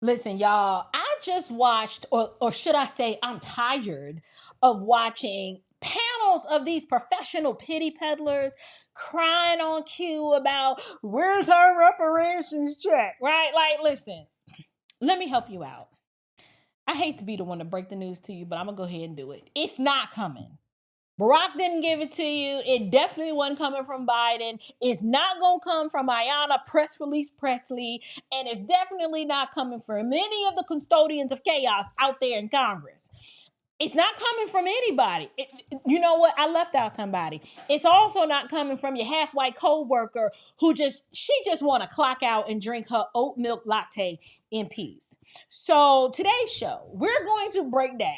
Listen, y'all, I just watched, or should I say, I'm tired of watching panels of these professional pity peddlers crying on cue about where's our reparations check, right? Like, listen, let me help you out. I hate to be the one to break the news to you, but I'm going to go ahead and do it. It's not coming. Barack didn't give it to you. It definitely wasn't coming from Biden. It's not going to come from Ayanna Press Release Presley. And it's definitely not coming from any of the custodians of chaos out there in Congress. It's not coming from anybody. You know what? I left out somebody. It's also not coming from your half-white co-worker she just want to clock out and drink her oat milk latte in peace. So today's show, we're going to break down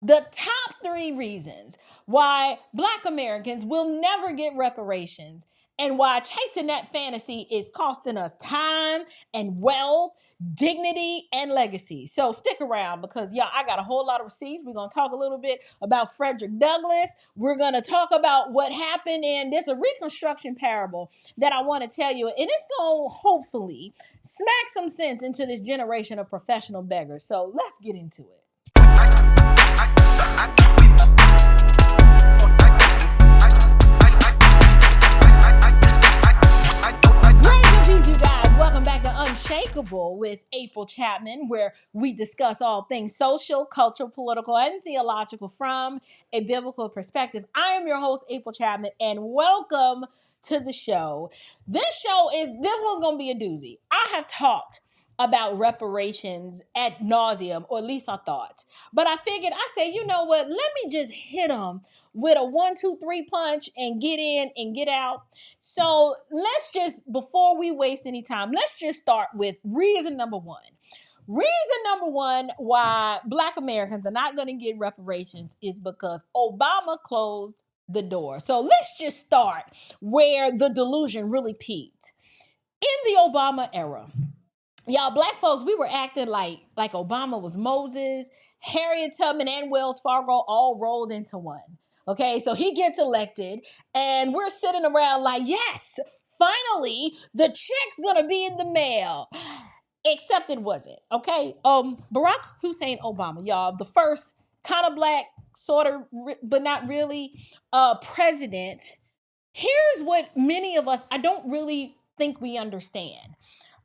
the top 3 reasons why Black Americans will never get reparations and why chasing that fantasy is costing us time and wealth, dignity, and legacy. So stick around because, y'all, I got a whole lot of receipts. We're going to talk a little bit about Frederick Douglass. We're going to talk about what happened, and there's a Reconstruction parable that I want to tell you, and it's going to hopefully smack some sense into this generation of professional beggars. So let's get into it. Welcome back to Unshakable with April Chapman, where we discuss all things social, cultural, political, and theological from a biblical perspective. I am your host, April Chapman, and welcome to the show. This one's going to be a doozy. I have talked about reparations ad nauseum, or at least I thought. But I figured, I said, you know what? Let me just hit them with a 1, 2, 3 punch and get in and get out. So let's just, before we waste any time, let's just start with reason number 1. Reason number 1 why Black Americans are not going to get reparations is because Obama closed the door. So let's just start where the delusion really peaked. In the Obama era, y'all, Black folks, we were acting like Obama was Moses, Harriet Tubman, and Wells Fargo all rolled into one. Okay, so he gets elected, and we're sitting around like, yes, finally, the check's gonna be in the mail. Except it wasn't. Okay, Barack Hussein Obama, y'all, the first kind of Black, sort of, but not really, president. Here's what many of us, I don't really think we understand.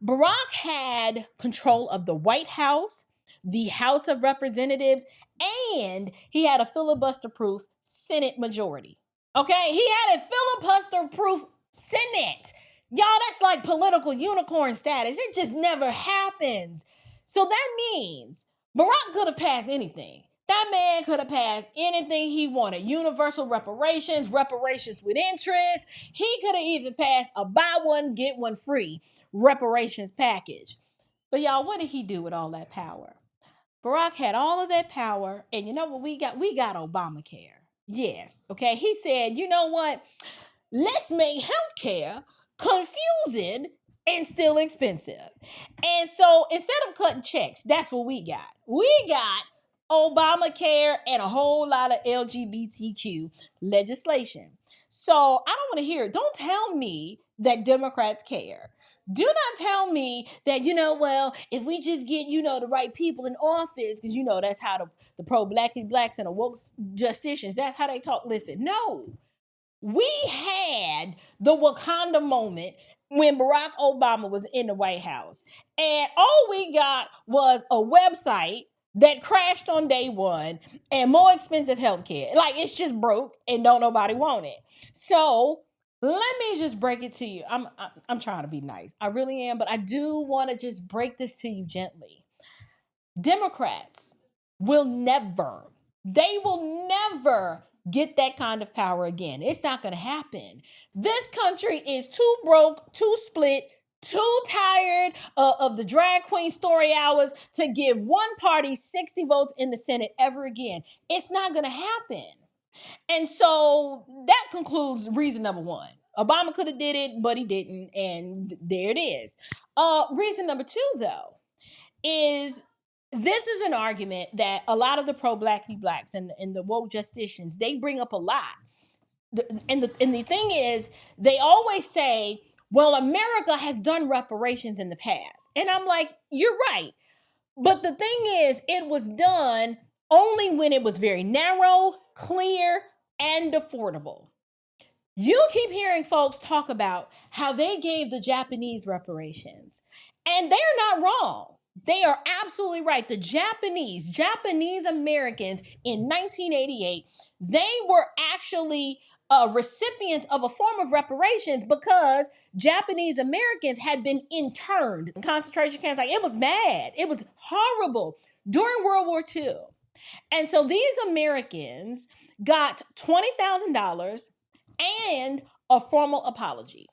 Barack had control of the White House, the House of Representatives, and he had a filibuster-proof Senate majority. Okay? He had a filibuster-proof Senate. Y'all, that's like political unicorn status. It just never happens. So that means Barack could have passed anything. That man could have passed anything he wanted. Universal reparations, reparations with interest. He could have even passed a buy one, get one free reparations package. But y'all, what did he do with all that power? Barack had all of that power, and you know what we got? We got Obamacare. Yes, okay. He said, you know what? Let's make healthcare confusing and still expensive. And so instead of cutting checks, that's what we got. We got Obamacare and a whole lot of LGBTQ legislation. So I don't want to hear it. Don't tell me that Democrats care. Do not tell me that, well, if we just get, the right people in office, because, that's how the pro-blacky blacks and the woke justicians, that's how they talk. Listen, no. We had the Wakanda moment when Barack Obama was in the White House. And all we got was a website that crashed on day 1 and more expensive healthcare. Like, it's just broke and don't nobody want it. So let me just break it to you. I'm trying to be nice. I really am, but I do want to just break this to you gently. Democrats will never get that kind of power again. It's not going to happen. This country is too broke, too split, too tired of the drag queen story hours to give one party 60 votes in the Senate ever again. It's not going to happen. And so that concludes reason number 1. Obama could have did it, but he didn't. And there it is. Reason number 2, though, is this is an argument that a lot of the pro-blacky blacks and the woke justicians, they bring up a lot. And the thing is, they always say, well, America has done reparations in the past. And I'm like, you're right. But the thing is, it was done only when it was very narrow, clear, and affordable. You keep hearing folks talk about how they gave the Japanese reparations, and they're not wrong. They are absolutely right. The Japanese Americans in 1988, they were actually recipients of a form of reparations because Japanese Americans had been interned in concentration camps. Like, it was bad. It was horrible during World War II. And so these Americans got $20,000 and a formal apology.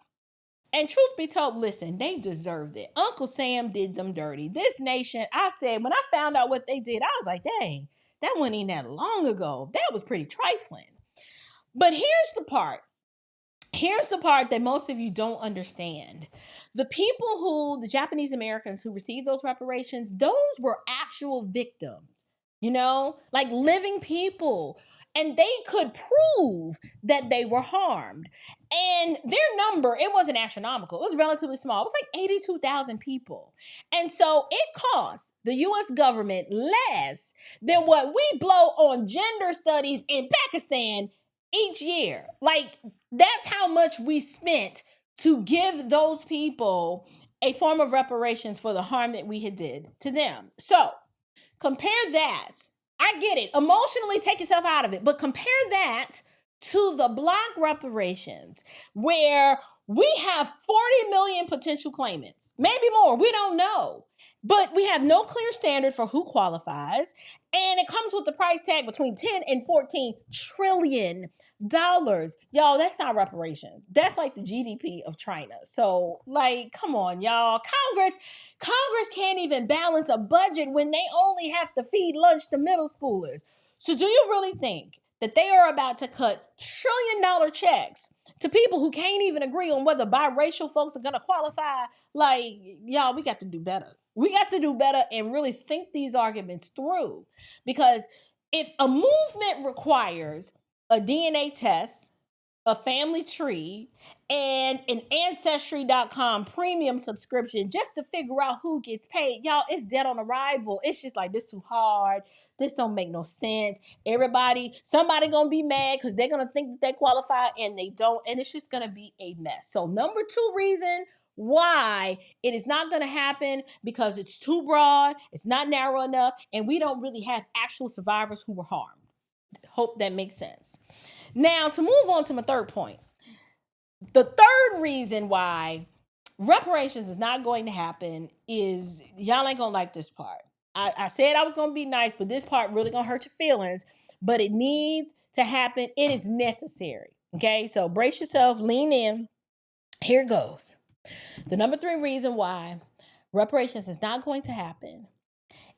And truth be told, listen, they deserved it. Uncle Sam did them dirty. This nation, I said, when I found out what they did, I was like, dang, that wasn't even that long ago. That was pretty trifling. But here's the part. Here's the part that most of you don't understand. The Japanese Americans who received those reparations, those were actual victims, like living people. And they could prove that they were harmed. And their number, it wasn't astronomical. It was relatively small. It was like 82,000 people. And so it cost the US government less than what we blow on gender studies in Pakistan each year. Like, that's how much we spent to give those people a form of reparations for the harm that we had did to them. So compare that. I get it. Emotionally take yourself out of it, but compare that to the Black reparations, where we have 40 million potential claimants, maybe more. We don't know. But we have no clear standard for who qualifies. And it comes with the price tag between 10 and 14 trillion dollars. Y'all, that's not reparations. That's like the GDP of China. So, like, come on, y'all. Congress can't even balance a budget when they only have to feed lunch to middle schoolers. So do you really think that they are about to cut trillion-dollar checks to people who can't even agree on whether biracial folks are going to qualify? Like, y'all, we got to do better. We got to do better and really think these arguments through. Because if a movement requires a DNA test, a family tree, and an Ancestry.com premium subscription just to figure out who gets paid, y'all, it's dead on arrival. It's just like, this too hard. This don't make no sense. Somebody gonna be mad because they're gonna think that they qualify and they don't, and it's just gonna be a mess. So number 2 reason why it is not going to happen, because it's too broad, it's not narrow enough, and we don't really have actual survivors who were harmed. Hope that makes sense. Now, to move on to my third point, the third reason why reparations is not going to happen is, y'all ain't gonna like this part. I said I was gonna be nice, but this part really gonna hurt your feelings, but it needs to happen. It is necessary. Okay, so brace yourself, lean in. Here goes. The number 3 reason why reparations is not going to happen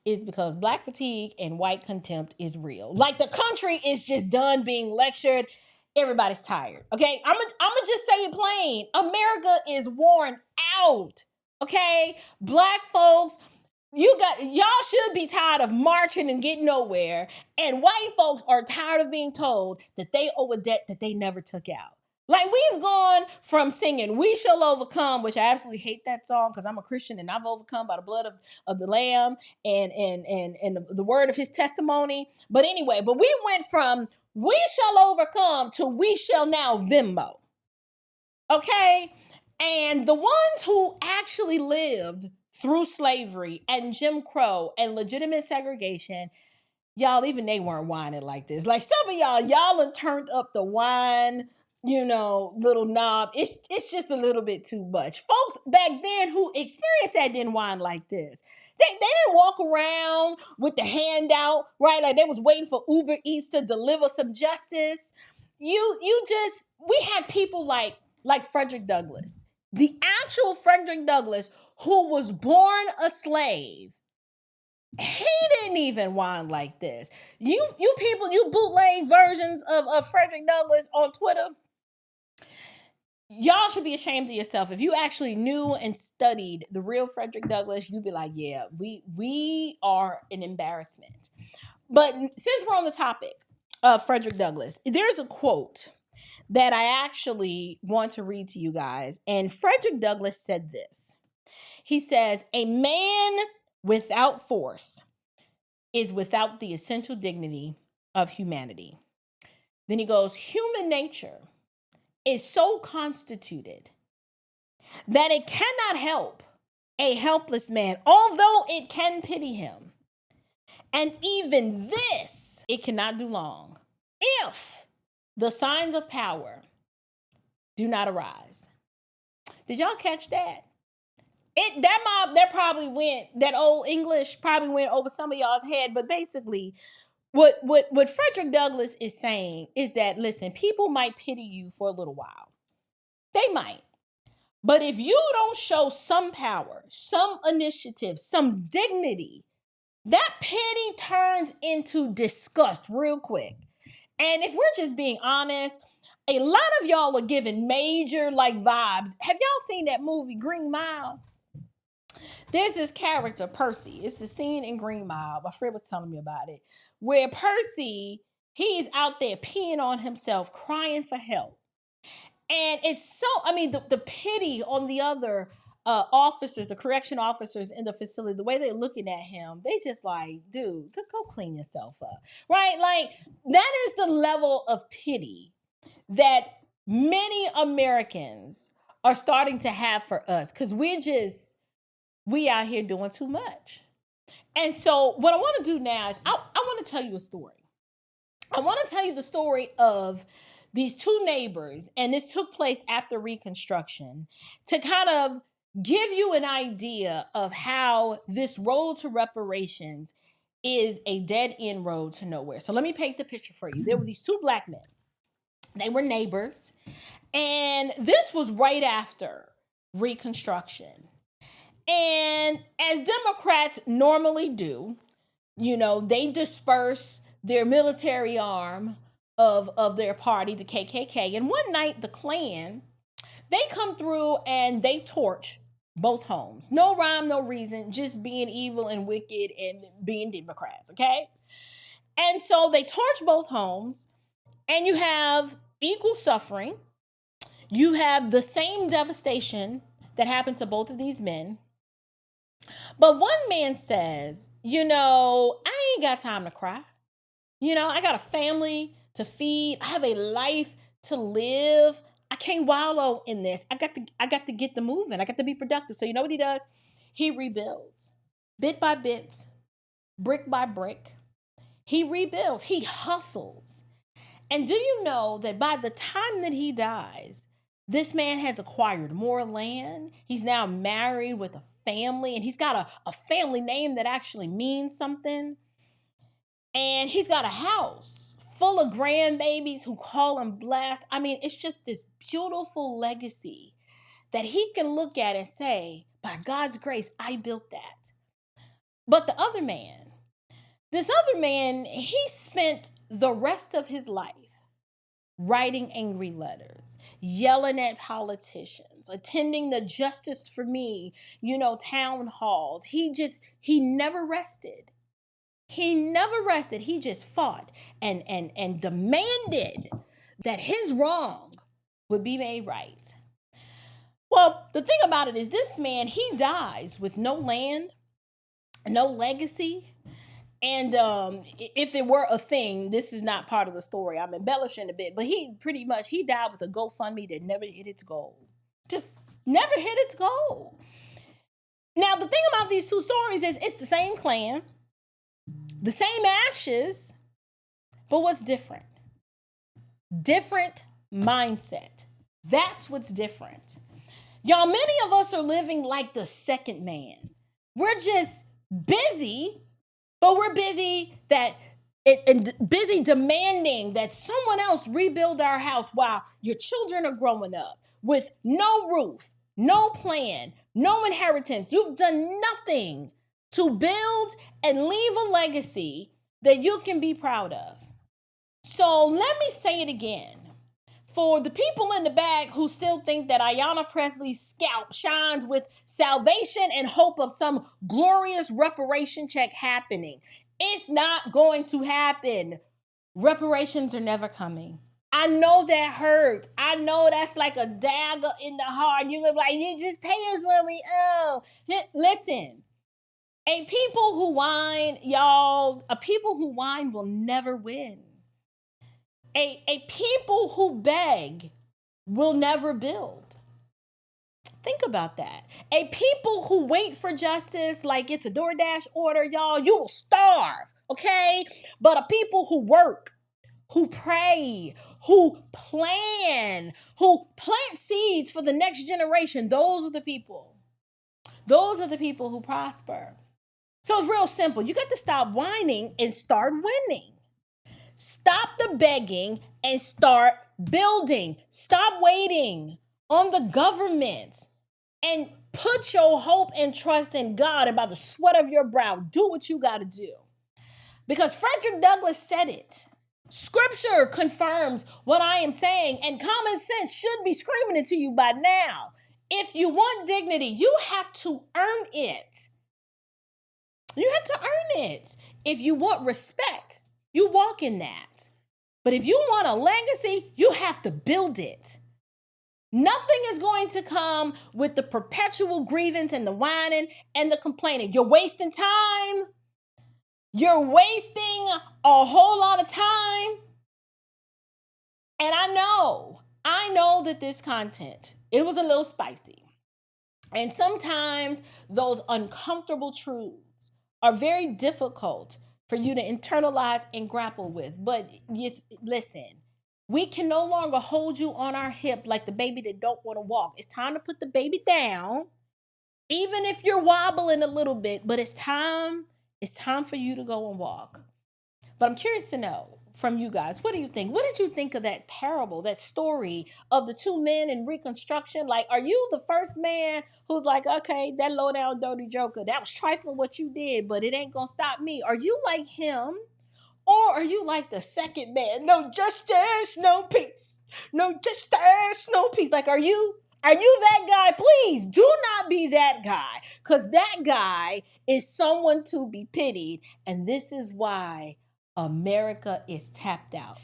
is because Black fatigue and white contempt is real. Like, the country is just done being lectured. Everybody's tired. Okay, I'm gonna just say it plain. America is worn out. Okay, Black folks, y'all should be tired of marching and getting nowhere, and white folks are tired of being told that they owe a debt that they never took out. Like, we've gone from singing "We Shall Overcome," which I absolutely hate that song because I'm a Christian and I've overcome by the blood of the Lamb and the word of his testimony. But anyway, we went from "We shall overcome" to "We shall now Venmo." Okay? And the ones who actually lived through slavery and Jim Crow and legitimate segregation, y'all, even they weren't whining like this. Like, some of y'all have turned up the wine, little knob. It's just a little bit too much. Folks back then who experienced that didn't whine like this. They didn't walk around with the handout, right? Like they was waiting for Uber Eats to deliver some justice. We had people like Frederick Douglass. The actual Frederick Douglass, who was born a slave, he didn't even whine like this. You people, you bootleg versions of Frederick Douglass on Twitter, y'all should be ashamed of yourself. If you actually knew and studied the real Frederick Douglass, you'd be like, yeah, we are an embarrassment. But since we're on the topic of Frederick Douglass, there's a quote that I actually want to read to you guys. And Frederick Douglass said this. He says, "A man without force is without the essential dignity of humanity. Then he goes, human nature is so constituted that it cannot help a helpless man, although it can pity him. And even this, it cannot do long if the signs of power do not arise. Did y'all catch that? That old English probably went over some of y'all's head, but basically what Frederick Douglass is saying is that, listen, people might pity you for a little while. They might. But if you don't show some power, some initiative, some dignity, that pity turns into disgust real quick. And if we're just being honest, a lot of y'all are giving major vibes. Have y'all seen that movie Green Mile? There's this character, Percy. It's a scene in Green Mile. My friend was telling me about it, where Percy, he's out there peeing on himself, crying for help. And it's so, the pity on the other officers, the correction officers in the facility, the way they're looking at him, they just like, dude, go clean yourself up, right? Like, that is the level of pity that many Americans are starting to have for us, because we out here doing too much. And so what I want to do now is I want to tell you a story. I want to tell you the story of these two neighbors, and this took place after Reconstruction, to kind of give you an idea of how this road to reparations is a dead-end road to nowhere. So let me paint the picture for you. There were these two Black men. They were neighbors, and this was right after Reconstruction. And as Democrats normally do, they disperse their military arm of their party, the KKK. And one night, the Klan, they come through and they torch both homes. No rhyme, no reason, just being evil and wicked and being Democrats, okay? And so they torch both homes, and you have equal suffering. You have the same devastation that happened to both of these men. But one man says, I ain't got time to cry. I got a family to feed. I have a life to live. I can't wallow in this. I got to get the moving. I got to be productive. So you know what he does? He rebuilds bit by bit, brick by brick. He rebuilds. He hustles. And do you know that by the time that he dies, this man has acquired more land. He's now married with a family, and he's got a family name that actually means something. And he's got a house full of grandbabies who call him blessed. It's just this beautiful legacy that he can look at and say, by God's grace, I built that. But this other man, he spent the rest of his life writing angry letters, yelling at politicians, attending the Justice for Me, town halls. He never rested. He never rested. He just fought and demanded that his wrong would be made right. Well, the thing about it is, this man, he dies with no land, no legacy. And if it were a thing, this is not part of the story. I'm embellishing a bit, but he died with a GoFundMe that never hit its goal. Just never hit its goal. Now, the thing about these two stories is it's the same clan, the same ashes, but what's different? Different mindset. That's what's different. Y'all, many of us are living like the second man. We're just busy, but we're busy busy demanding that someone else rebuild our house while your children are growing up with no roof, no plan, no inheritance. You've done nothing to build and leave a legacy that you can be proud of. So let me say it again. For the people in the back who still think that Ayanna Presley's scalp shines with salvation and hope of some glorious reparation check happening, it's not going to happen. Reparations are never coming. I know that hurts. I know that's like a dagger in the heart. You're like, you just pay us when we owe. Listen, A people who whine, y'all, a people who whine will never win. A people who beg will never build. Think about that. A people who wait for justice like it's a DoorDash order, y'all, you will starve, okay? But a people who work, who pray, who plan, who plant seeds for the next generation, those are the people. Those are the people who prosper. So it's real simple. You got to stop whining and start winning. Stop the begging and start building. Stop waiting on the government and put your hope and trust in God, and by the sweat of your brow, do what you got to do. Because Frederick Douglass said it. Scripture confirms what I am saying, and common sense should be screaming it to you by now. If you want dignity, you have to earn it. You have to earn it. If you want respect, you walk in that. But if you want a legacy, you have to build it. Nothing is going to come with the perpetual grievance and the whining and the complaining. You're wasting time. You're wasting a whole lot of time. And I know that this content, it was a little spicy. And sometimes those uncomfortable truths are very difficult for you to internalize and grapple with. But yes, listen, we can no longer hold you on our hip like the baby that don't want to walk. It's time to put the baby down, even if you're wobbling a little bit, but it's time for you to go and walk. But I'm curious to know from you guys, what do you think? What did you think of that parable, that story of the two men in Reconstruction? Like, are you the first man who's like, okay, that low down dirty joker, that was trifling what you did, but it ain't gonna stop me? Are you like him? Or are you like the second man? No justice, no peace. No justice, no peace. Like, are you that guy? Please do not be that guy, because that guy is someone to be pitied. And this is why America is tapped out.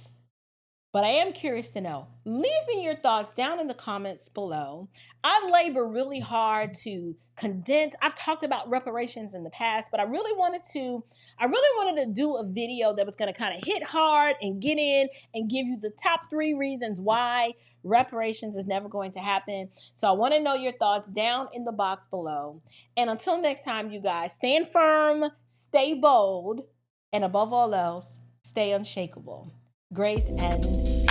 But I am curious to know. Leave me your thoughts down in the comments below. I've labored really hard to condense. I've talked about reparations in the past, but I really wanted to do a video that was going to kind of hit hard and get in and give you the top 3 reasons why reparations is never going to happen. So I want to know your thoughts down in the box below. And until next time, you guys, stand firm, stay bold, and above all else, stay unshakable. Grace and peace.